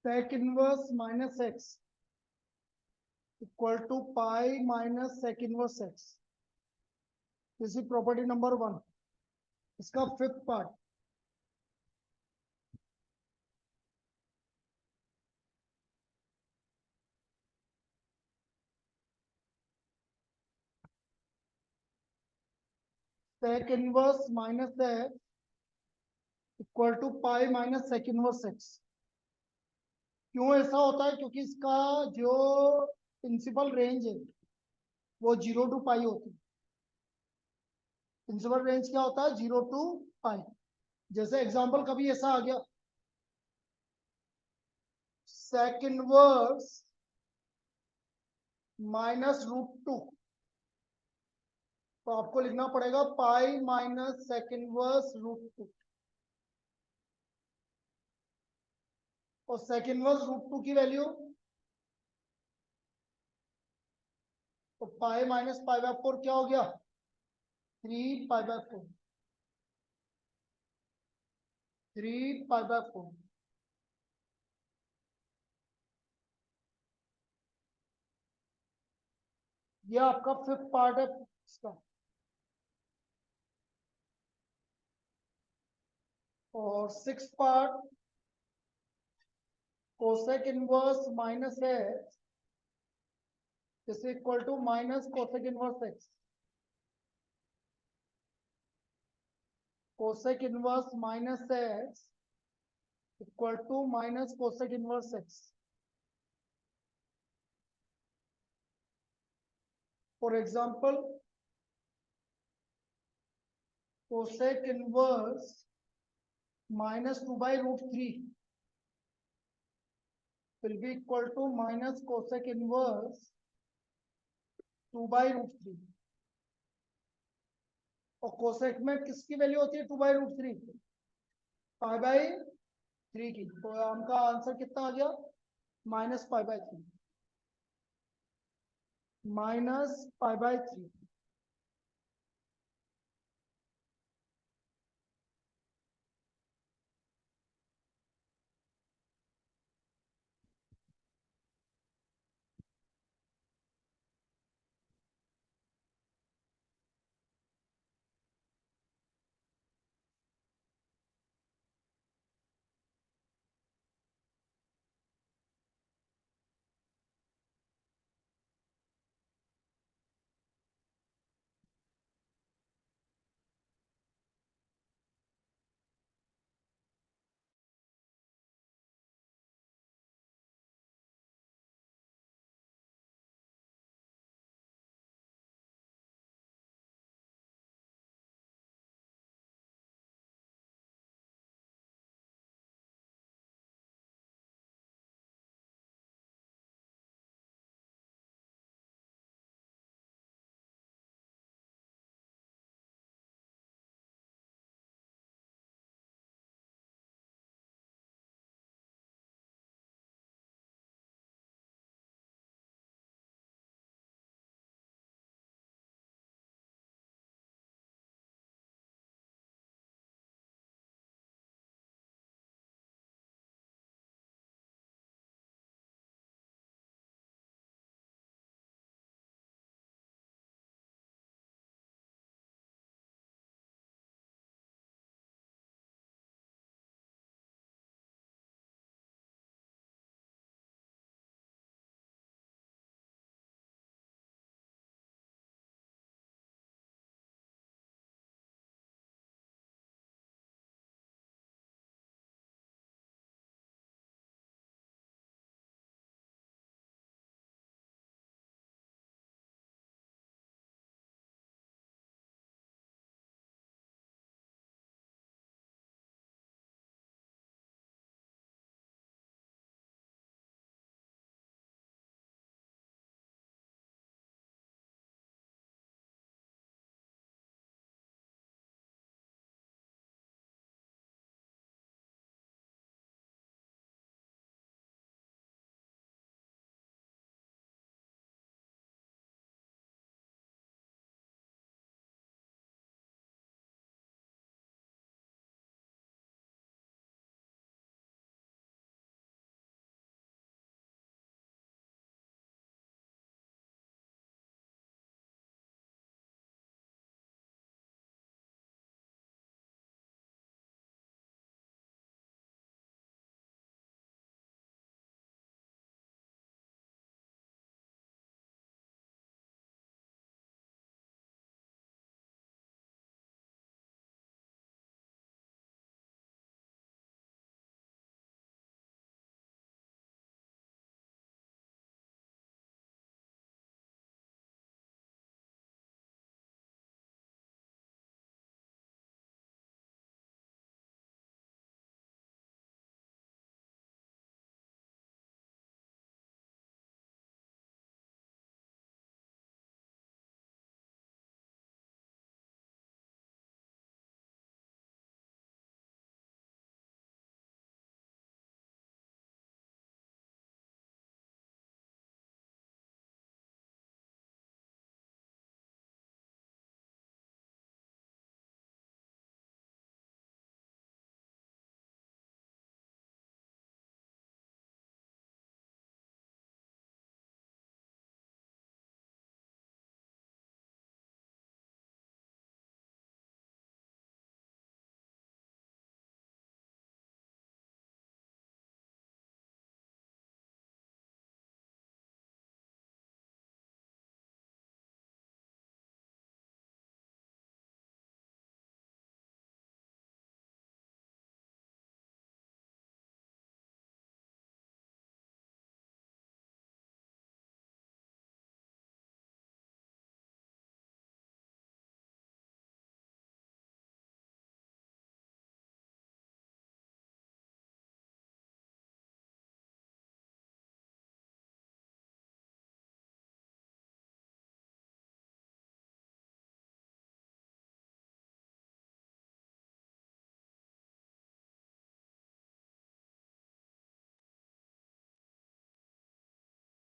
sec inverse minus x equal to pi minus sec inverse x. This is property number 1. इसका fifth part. sec inverse minus x equal to pi minus sec inverse x. क्यों ऐसा होता है? क्योंकि इसका जो principal range है वो 0 टू पाई होती है. प्रिंसिपल रेंज क्या होता है? 0 टू पाई. जैसे एग्जांपल कभी ऐसा आ गया sec इनवर्स माइनस √2, तो आपको लिखना पड़ेगा पाई माइनस sec इनवर्स √2. और sec इनवर्स √2 की वैल्यू तो पाई माइनस पाई बाय 4 क्या हो गया? 3 पाई बाय 4. 3 pi by 4. ये आपका फिफ्थ पार्ट है इसका. और six part cosec inverse minus x is equal to minus cosec inverse x. Cosec inverse minus x equal to minus cosec inverse x. For example cosec inverse minus 2 by root 3 will be equal to minus cosec inverse 2 by root 3. और cosec में किसकी value होती है? 2 by root 3 pi by 3 की. तो हमका answer कितना आ गया? Minus pi by 3. Minus pi by 3.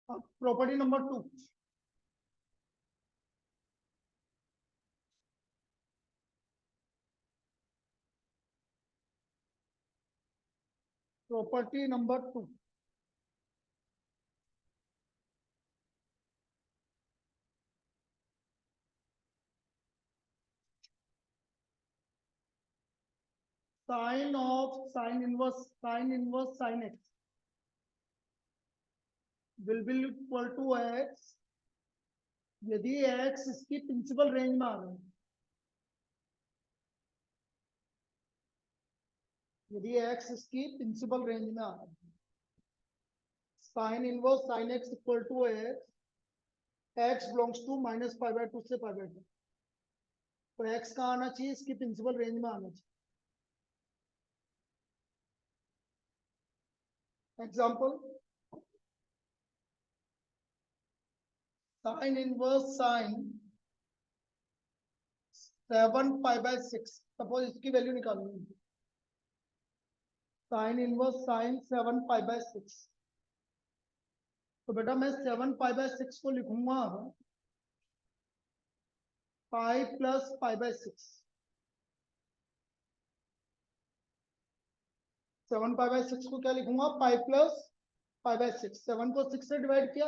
अब property number 2, property number 2, sine inverse sine x will be equal to x यदि एक्स इसकी प्रिंसिपल रेंज में आ गए, यदि एक्स इसकी प्रिंसिपल रेंज में आ गए। Sine inverse sine x equal to x belongs to -π/2 से π/2, तो एक्स कहाँ आना चाहिए, इसकी प्रिंसिपल रेंज में आना चाहिए। Example, sine inverse sine 7π/6, suppose इसकी वैल्यू निकालनी है। साइन इनवर्स साइन 7π/6, तो बेटा मैं 7π/6 को लिखूंगा पाई प्लस π/6। 7π/6 को क्या लिखूंगा, पाई प्लस π/6। 7 को 6 से डिवाइड किया,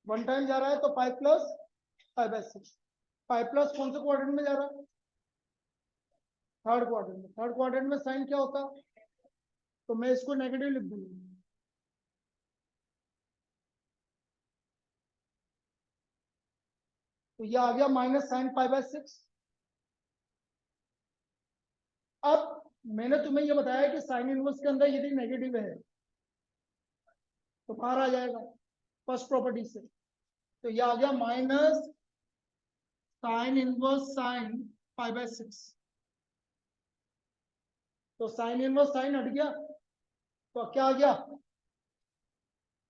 1 टाइम जा रहा है, तो पाई प्लस π/6। पाई प्लस कौन से क्वाड्रेंट में जा रहा है, थर्ड क्वाड्रेंट में। थर्ड क्वाड्रेंट में साइन क्या होता है, तो मैं इसको नेगेटिव लिख दूंगा। तो ये आ गया -sin π/6। अब मैंने तुम्हें ये बताया कि साइन इनवर्स के अंदर यदि नेगेटिव है तो बाहर आ जाएगा फर्स्ट प्रॉपर्टी से। तो ये आ गया माइनस साइन इनवर्स साइन π/6। तो साइन इनवर्स साइन हट गया, तो क्या आ गया,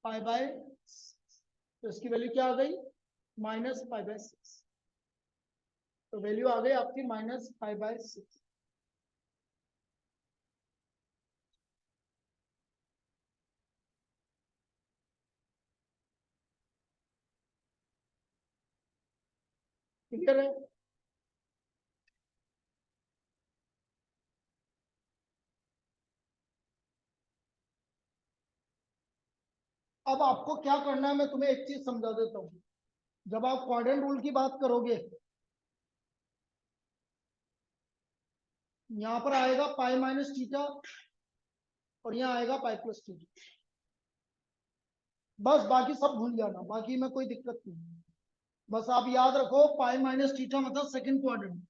π/, तो इसकी वैल्यू क्या आ गई, -π/6। तो वैल्यू आ गई आपकी -π/6। क्लियर है। अब आपको क्या करना है, मैं तुम्हें एक चीज समझा देता हूँ। जब आप क्वाड्रेंट रूल की बात करोगे, यहाँ पर आएगा पाई माइनस थीटा और यहाँ आएगा पाई प्लस थीटा। बस बाकी सब भूल जाना, बाकी में कोई दिक्कत नहीं। बस आप याद रखो, पाई माइनस थीटा मतलब सेकंड क्वाड्रेंट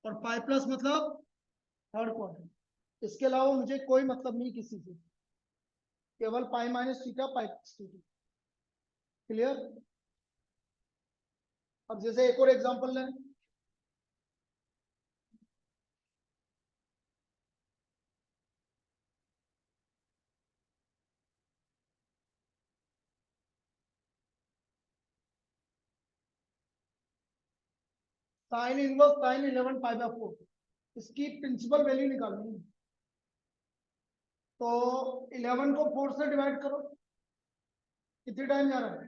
और पाई प्लस मतलब थर्ड क्वाड्रेंट। इसके अलावा मुझे कोई मतलब नहीं किसी से, केवल pi minus theta pi plus theta. Clear. अब जैसे एक और एग्जांपल लें, साइन इनवर्स साइन 11π/4, इसकी प्रिंसिपल वैल्यू निकालनी है। तो 11 को 4 से डिवाइड करो, कितनी टाइम जा रहा है,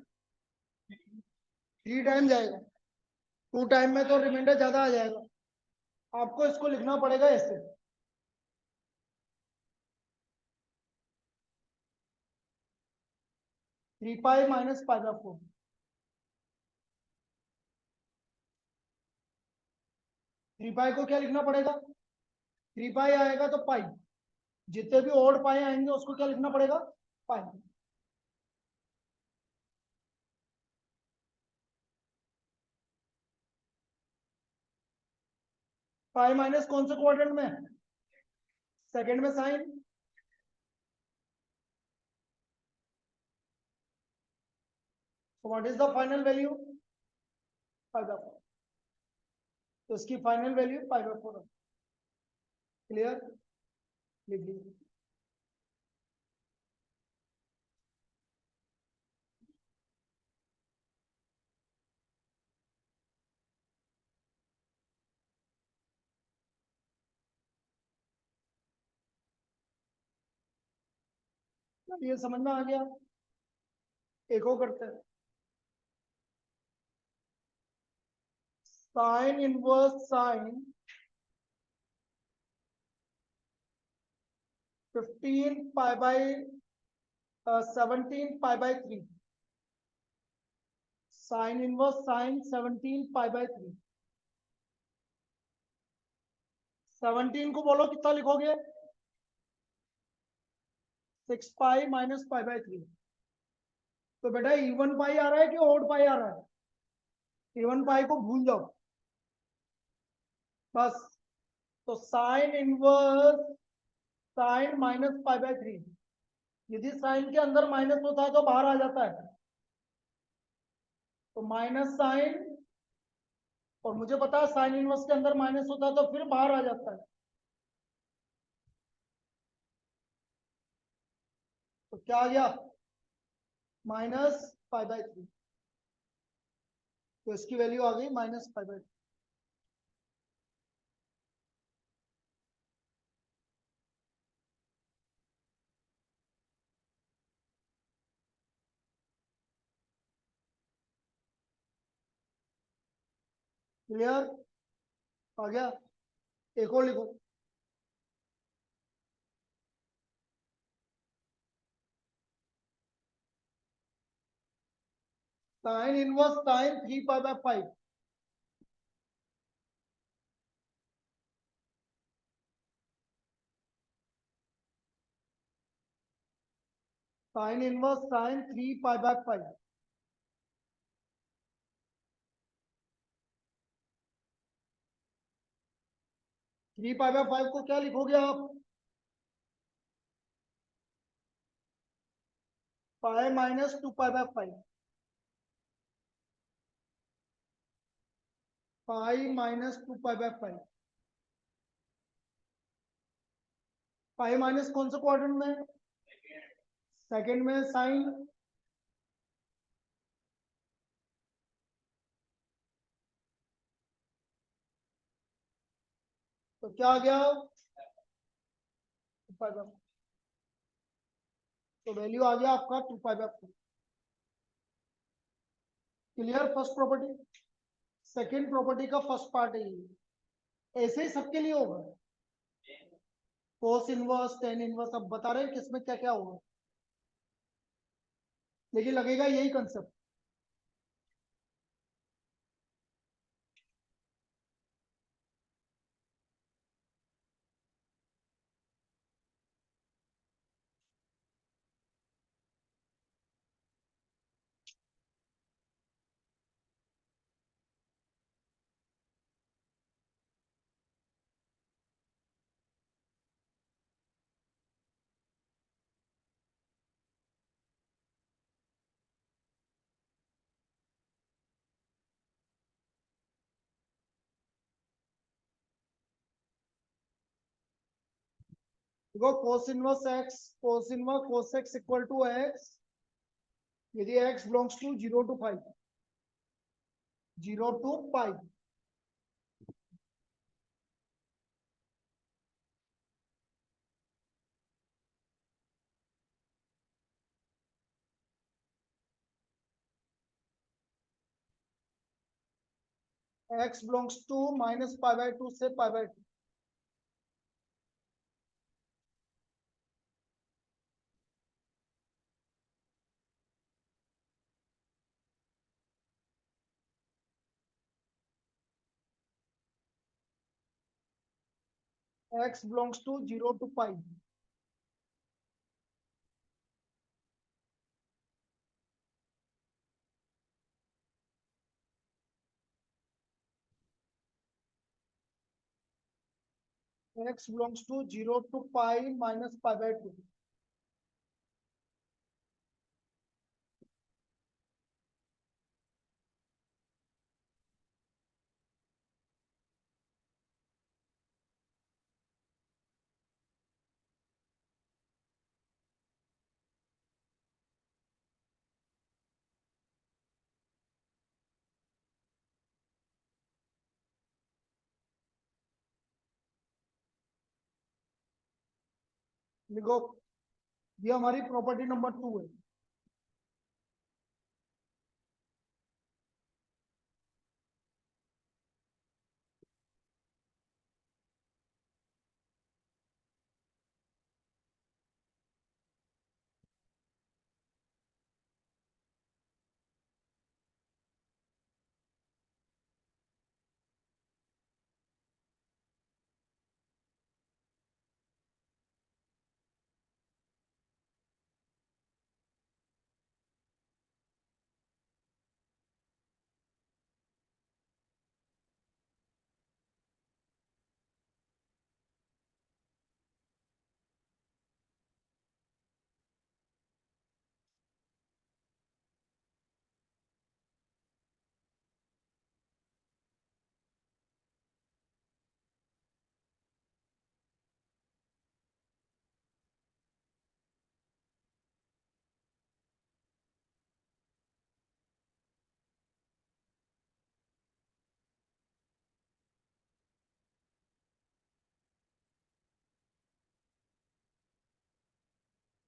3 टाइम जाएगा। 2 टाइम में तो रिमाइंडर ज्यादा आ जाएगा। आपको इसको लिखना पड़ेगा ऐसे, थ्री पाई माइनस π/4। 3 पाई को क्या लिखना पड़ेगा, 3 पाई आएगा तो पाई, जितने भी ओड पाई आएंगे उसको क्या लिखना पड़ेगा, पाई। पाई माइनस कौन से क्वाड्रेंट में, सेकंड में sine. What is the final value, π/4। तो इसकी फाइनल वैल्यू π/4। क्लियर, लिख लीजिए। ये समझ में आ गया। एक और करते हैं, sign inverse sign 15 pi by 17 pi by 3, sign inverse sign 17 pi by 3। 17 को बोलो कितना लिखोगे, 6 पाई माइनस पाई बाई 3। तो बेटा इवन पाई आ रहा है कि ओड पाई आ रहा है, इवन पाई को भूल जाओ बस। तो sign inverse sign minus pi by 3, यदि साइन के अंदर माइनस होता है तो बाहर आ जाता है, तो माइनस साइन, और मुझे पता है साइन इनवर्स के अंदर माइनस होता है तो फिर बाहर आ जाता है, तो क्या आ गया, माइनस पाई बाई 3। तो इसकी वैल्यू आ गई माइनस पाई बाई 3। क्लियर, आ गया। एक और लिखो, sign inverse sign 3 pi by 5, sign inverse sign 3 pi by 5। Three pi by 5 को क्या लिखोगे आप, pi minus 2 pi by 5, pi minus 2 pi by 5। Pi minus कौन से क्वाड्रेंट में है, सेकंड में साइन, तो क्या आ गया, 2 पाई बाई, तो वैल्यू आ गया आपका 2 pi by 4। Clear first property. Second property का फर्स्ट पार्ट है ये, ऐसे ही सबके लिए होगा, कोस इनवर्स टेन इनवर्स, अब बता रहे हैं किसमें क्या क्या होगा, लेकिन लगेगा यही कंसेप्ट। देखो cos inverse cos x equal to x, यदि x belongs to 0 to 5, 0 to pi, x belongs to minus pi by 2 से pi by 2, x belongs to 0 to pi, x belongs to 0 to pi minus pi by 2, लिखो, ये हमारी property number 2 है।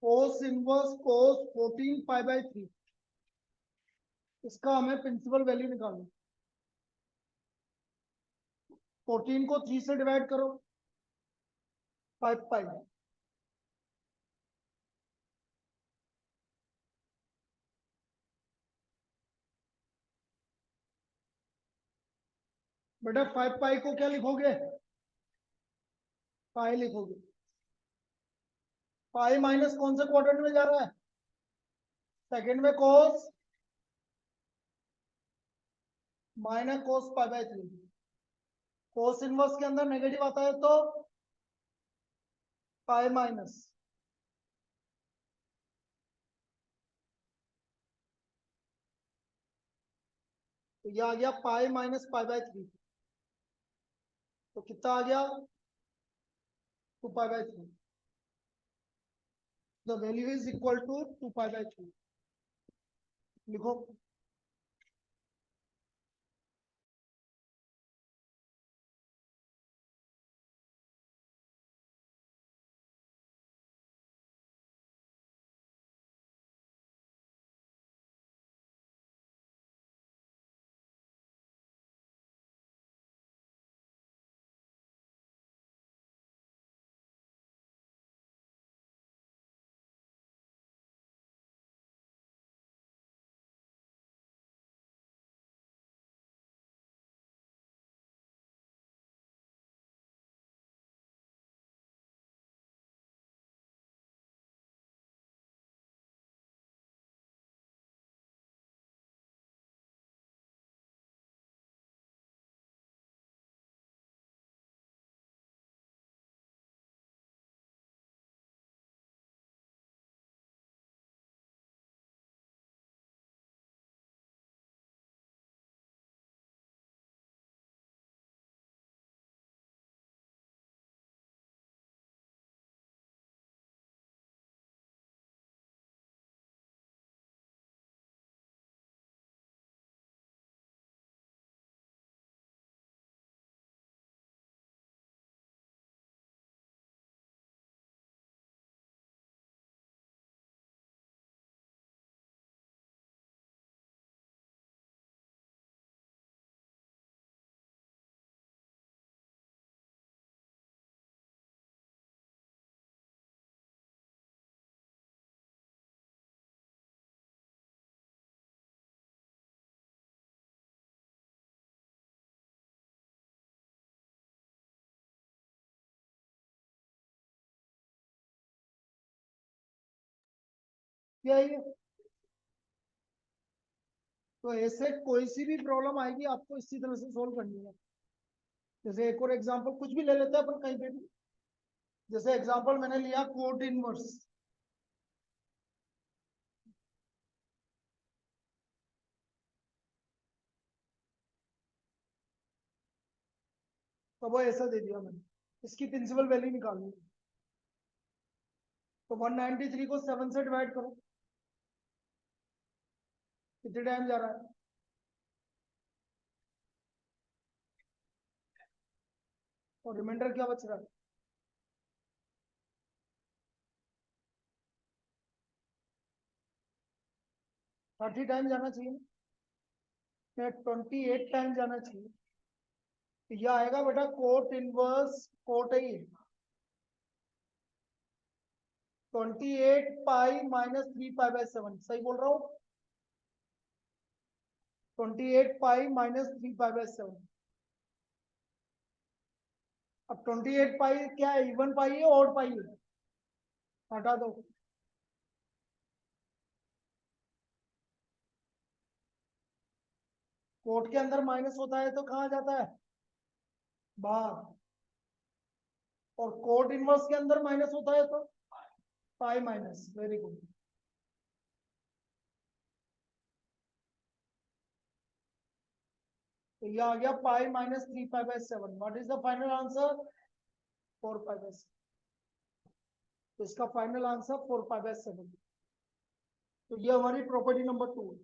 कोस inverse कोस 14 पाई/3, इसका हमें principal value निकालनी। 14 को 3 से डिवाइड करो, 5 पाई। बेटा 5 पाई को क्या लिखोगे? पाई लिखोगे। पाई माइनस कौन से क्वाड्रेंट में जा रहा है? सेकंड में कोस माइनस कोस पाई/3। कोस इनवर्स के अंदर नेगेटिव आता है तो पाई माइनस। तो ये आ गया पाई माइनस पाई/3। तो कितना आ गया? 2 पाई/3। The value is equal to 2 पाई/3। लिखो। क्या ये? तो ऐसे कोई सी भी प्रॉब्लम आएगी आपको इसी तरह से सोल्व करनी है। जैसे एक और एग्जांपल कुछ भी ले लेते हैं अपन कहीं पे भी। जैसे एग्जांपल मैंने लिया कोट इनवर्स। तो वो ऐसा दे दिया मैंने, इसकी प्रिंसिपल वैल्यू निकालनी है। तो 193 को 7 से डिवाइड करो, कितने टाइम जा रहा है? और रिमाइंडर क्या बच रहा है? 30 टाइम जाना चाहिए ना? 28 टाइम जाना चाहिए। तो यह आएगा बेटा कोट इनवर्स कोट ही 28 पाई - 3 पाई/7। सही बोल रहा हूँ? 28 पाई - 3 पाई/7। अब 28 पाई क्या है? इवन पाई है और पाई है? हटा दो। कोट के अंदर माइनस होता है तो कहाँ जाता है? बाहर। और कोट इनवर्स के अंदर माइनस होता है तो पाई माइनस। Very good. तो ये आ गया पाई - 3 पाई/7। What is the final answer? 4 पाई/7। तो इसका फाइनल आंसर 4 पाई/7। तो ये हमारी प्रॉपर्टी नंबर 2 है।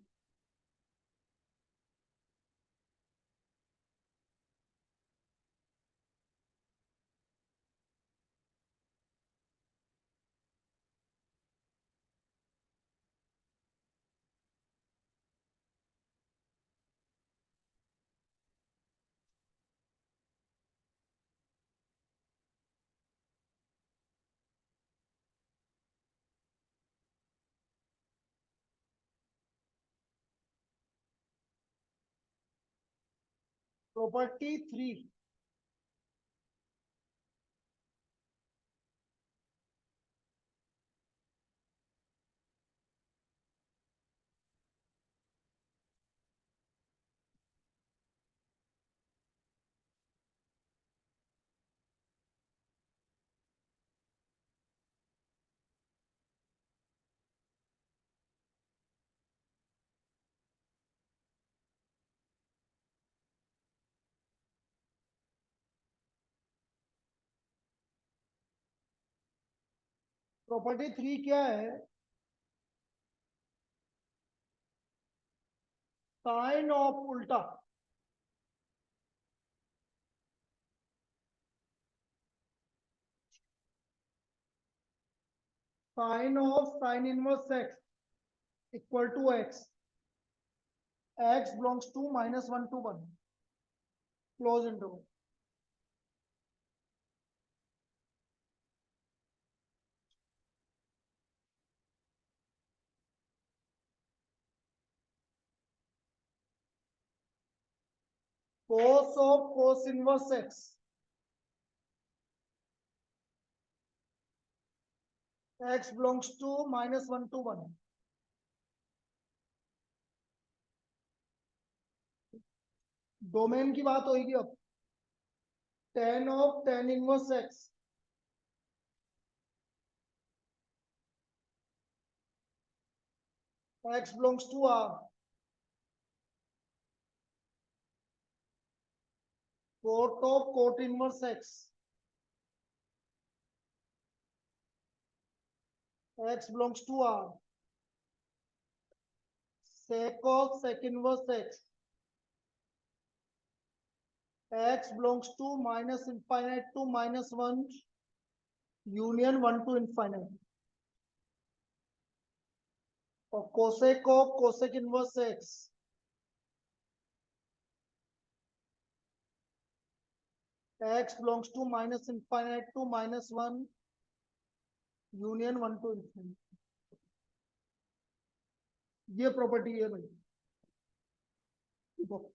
प्रॉपर्टी 3, प्रॉपर्टी 3 क्या है? साइन ऑफ उल्टा, sine of sine inverse x equal to x, x belongs to -1 to 1, close interval. cos of cos inverse x, x belongs to -1 to 1, domain की बात होगी अब। tan of tan inverse x, x belongs to R, cot of cot inverse x, x belongs to R, sec of sec inverse x, x belongs to -infinite to -1, union 1 to infinite, और cosec of cosec inverse x, x belongs to -infinite to -1, union 1 to infinite। ये property है भाई। देखो,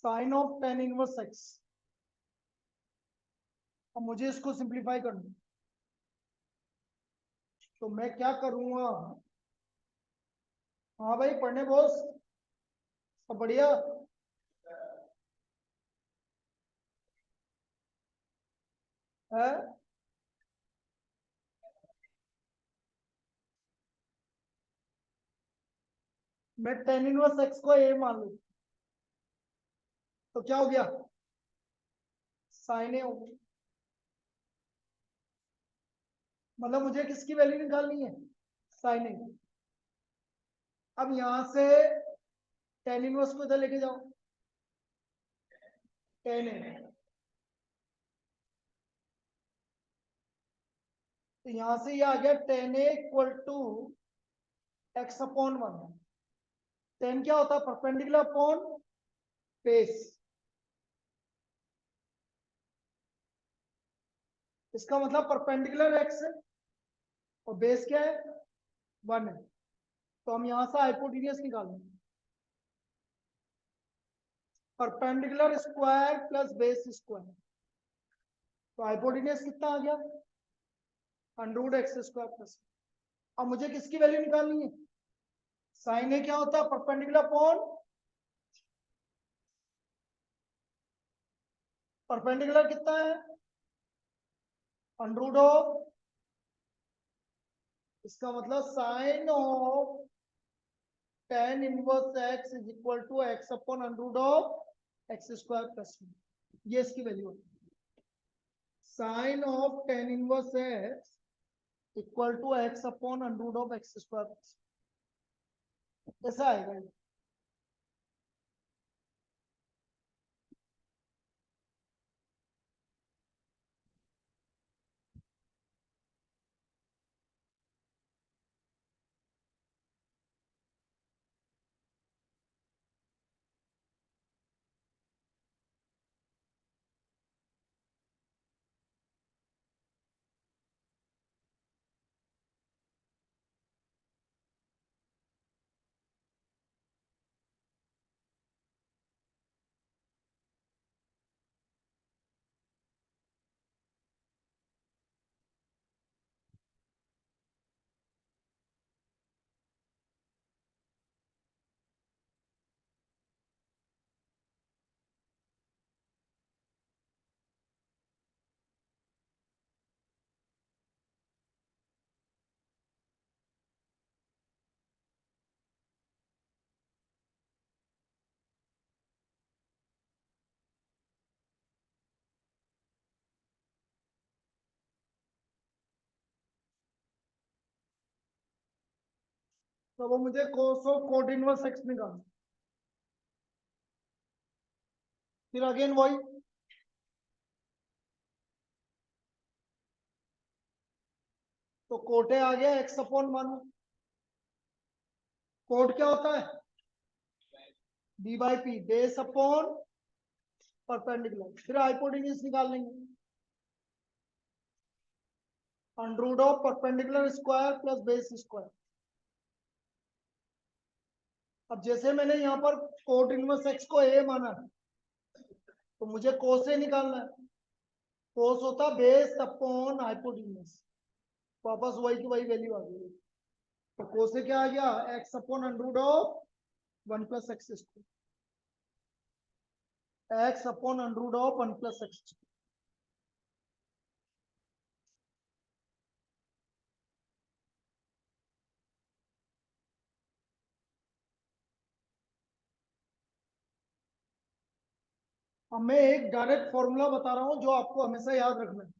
sine of tan इनवर्स x, अब मुझे इसको simplify करना है, तो मैं क्या करूंगा? हाँ भाई, पढ़ने बॉस, सब बढ़िया। है, मैं tan इनवर्स x को a मान लू, तो क्या हो गया, साइन ए हो गया। मतलब मुझे किसकी वैल्यू निकालनी है, साइन ए। अब यहां से टेन इनवर्स को इधर लेके जाओ, टेन ए। तो यहां से ये आ गया tan A equal to x upon one. Tan क्या होता है, परपेंडिकुलर अपॉन बेस। इसका मतलब परपेंडिकुलर एक्स है और बेस क्या है, वन है। तो हम यहां से हाइपोटेन्यूज निकालेंगे, perpendicular square plus base square. तो हाइपोटेन्यूज कितना आ गया, अंडर एक्स स्क्वायर प्लस। अब मुझे किसकी वैल्यू निकालनी है, साइन ए क्या होता है, परपेंडिकुलर अपॉन, परपेंडिकुलर कितना है, अंडर ऑफ, इसका मतलब साइन ऑफ tan इनवर्स x is equal to x upon under of x square plus one. ये इसकी वैल्यू है, साइन ऑफ tan इनवर्स x equal to x upon under of x square plus, ऐसा आएगा ये। तो वो मुझे cos of cot inverse x निकालना, फिर अगेन वही, तो कोटे आ गया एक्स अपॉन वन। कोट क्या होता है, B by P, base upon perpendicular. फिर हाइपोटेन्यूज निकाल लेंगे, under root of perpendicular square plus base square. अब जैसे मैंने यहाँ पर कोट इनवर्स एक्स को ए माना, तो मुझे कोस ए निकालना है। कोस होता बेस अपॉन हाइपोटेन्यूज, वापस वही की वही वैल्यू आ गई। तो कोस ए क्या आ गया, x upon under root of one plus x square, x upon under root of one plus x. अब मैं एक डायरेक्ट फॉर्मूला बता रहा हूं जो आपको हमेशा याद रखना है।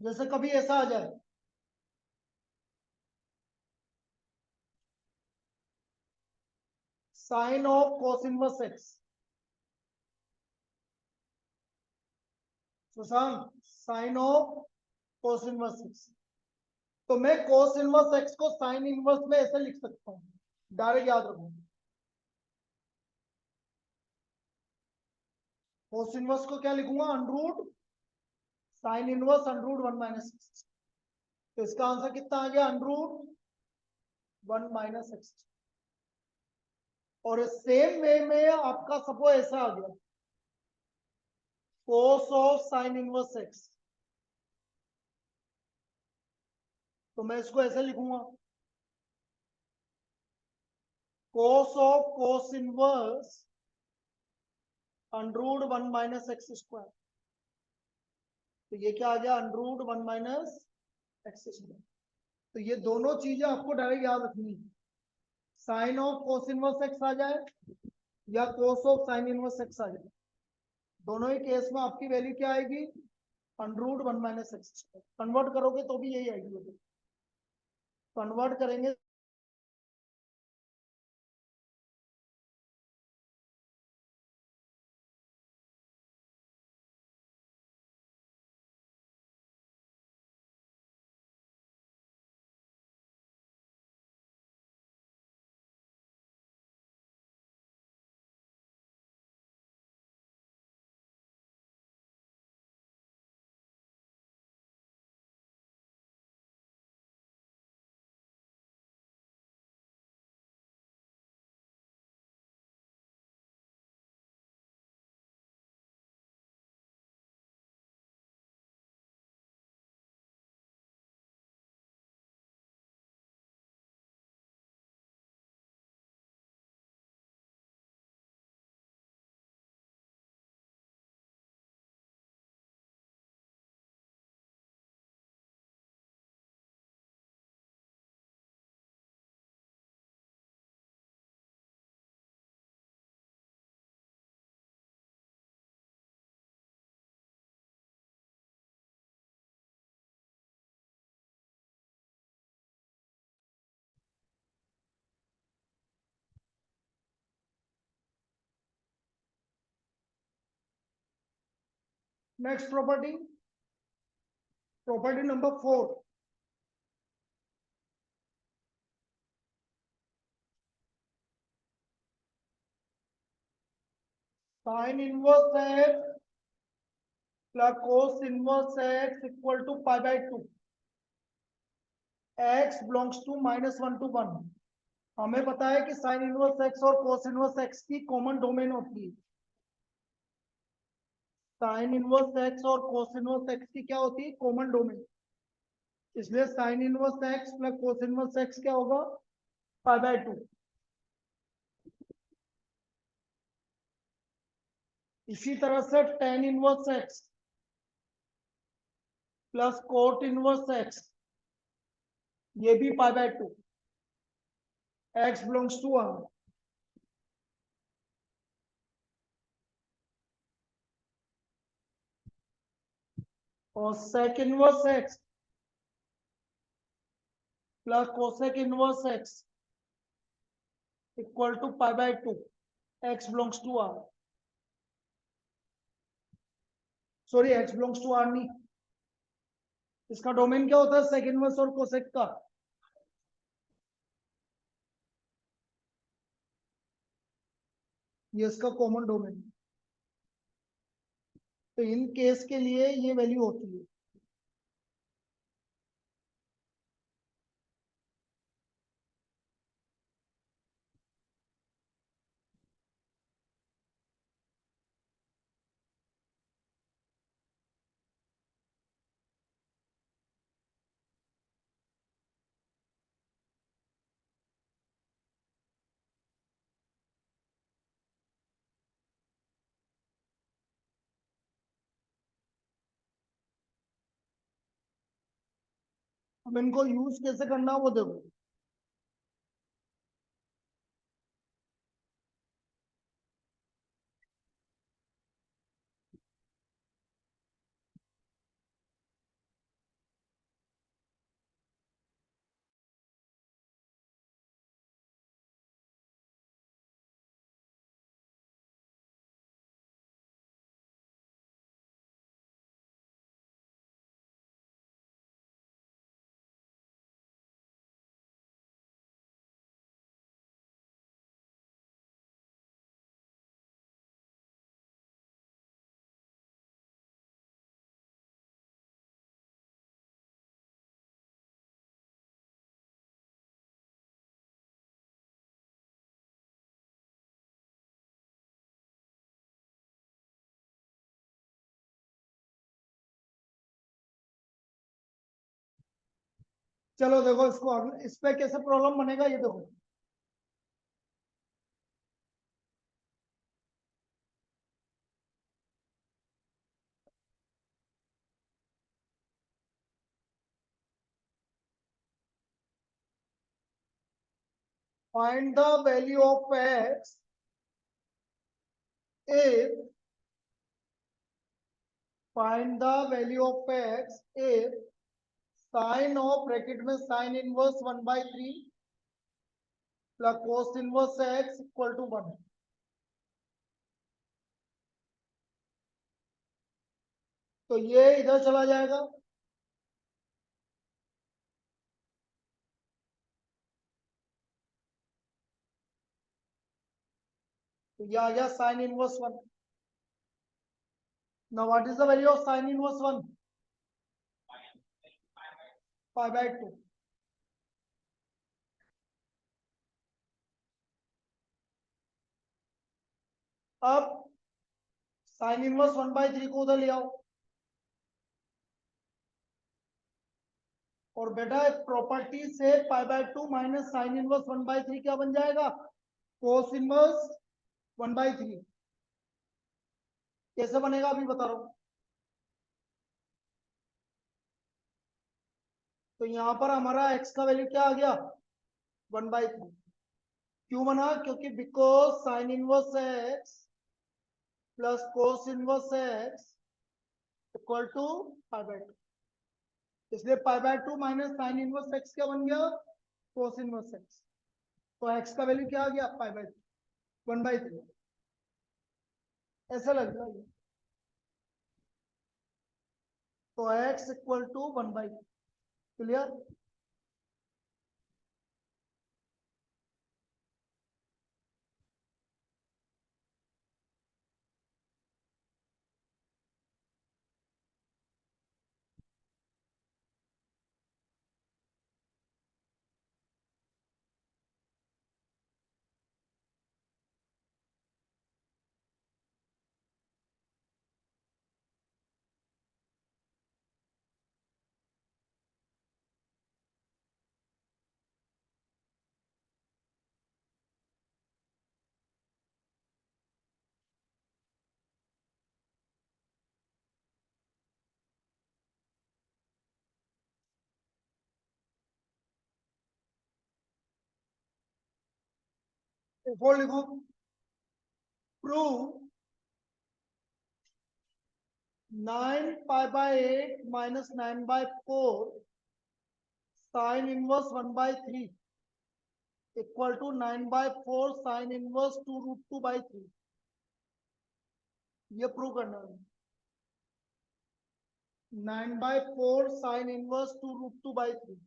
जैसे कभी ऐसा आ जाए, sine of cos inverse x, Sushant sine of cos inverse x, तो मैं कोस इनवर्स एक्स को साइन इनवर्स में ऐसे लिख सकता हूं, डायरेक्ट याद रखो। कोस इनवर्स को क्या लिखूंगा, under sine inverse under root one minus x. तो इसका आंसर कितना आ गया, under root one minus x. और सेम वे में आपका सपोज ऐसा आ गया, cos of sine inverse x, तो मैं इसको ऐसे लिखूंगा, cos of cos inverse under root one minus x square. तो ये क्या आ गया, under root one minus x square. तो ये दोनों चीजें आपको डायरेक्ट याद रखनी है, sine of cos inverse x आ जाए या cos of sine inverse x आ जाए, दोनों ही केस में आपकी वैल्यू क्या आएगी, √1 - x। कन्वर्ट करोगे तो भी यही आएगी, कन्वर्ट करेंगे next property, property number 4, sine inverse x plus cos inverse x equal to π/2, x belongs to -1 to 1। हमें पता है कि साइन इनवर्स एक्स और कोस इनवर्स एक्स की कॉमन डोमेन होती है, साइन इनवर्स एक्स और कोस इनवर्स एक्स की क्या होती है, कॉमन डोमेन, इसलिए sine inverse x plus cos inverse x क्या होगा, π/2। इसी तरह से tan inverse x plus cot inverse x, ये भी π/2, x बिलोंग्स टू 1। और sec inverse x plus cosec inverse x equal to π/2, x belongs to r, sorry x belongs to r नहीं, इसका डोमेन क्या होता है, सेक इनवर्स और cosec का, ये इसका कॉमन डोमेन। तो इन केस के लिए ये वैल्यू होती है। अब इनको यूज कैसे करना वो देखो, चलो देखो इसको इस पे कैसे प्रॉब्लम बनेगा ये देखो, find the value of x if find the value of x if sine of bracket में sine inverse 1/3 plus cos inverse x equal to 1। तो ये इधर चला जाएगा, तो ये आ गया sine inverse 1। Now what is the value of sine inverse 1? π/2। अब साइन इनवर्स 1/3 को उधर ले आओ, और बेटा प्रॉपर्टी से π/2 माइनस साइन इनवर्स 1/3 क्या बन जाएगा? Cos inverse 1/3। कैसे बनेगा अभी बता रहा हूं। तो यहां पर हमारा x का वैल्यू क्या आ गया? 1/3। क्यों बना? क्योंकि because sine inverse x plus cos inverse x equal to π/2, इसलिए π/2 माइनस साइन इनवर्स एक्स क्या बन गया? कोस इनवर्स एक्स। तो x का वैल्यू क्या आ गया? π/2 1/3। ऐसा लग रहा है। तो x equal to 1/3। Clear? Four लिखो। Prove 9π/8 minus 9/4 sine inverse 1/3 equal to 9/4 sine inverse 2√2/3। ये प्रूव करना है। 9/4 साइन इनवर्स 2√2/3।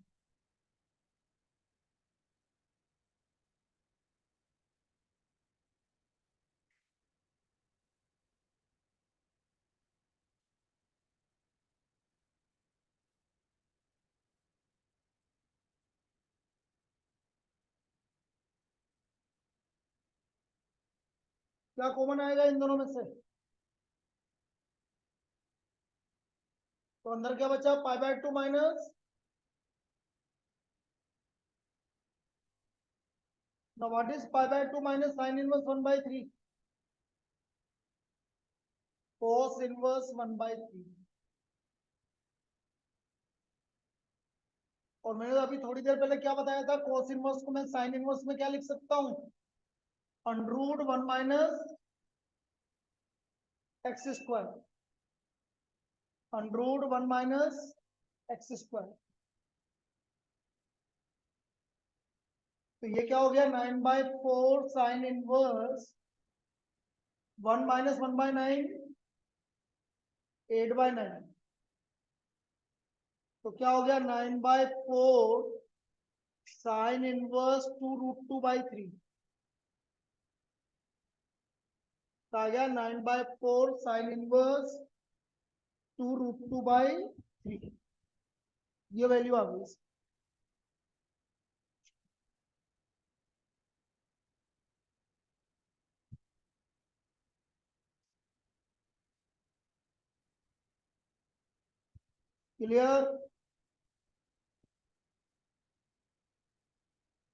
क्या कॉमन आएगा इन दोनों में से? तो अंदर क्या बचा? π/2 minus, now what is π/2 minus sin inverse 1/3? cos inverse 1/3। और मैंने अभी थोड़ी देर पहले क्या बताया था? cos इनवर्स को मैं sin इनवर्स में क्या लिख सकता हूँ? √1 minus x square, √1 minus x square. तो ये क्या हो गया? 9/4 साइन इनवर्स 1 माइनस 1/9 8/9। तो क्या हो गया? 9/4 साइन इनवर्स 2√2/3। आ गया 9/4 साइन इनवर्स 2√2/3। ये वैल्यू आ गई। क्लियर?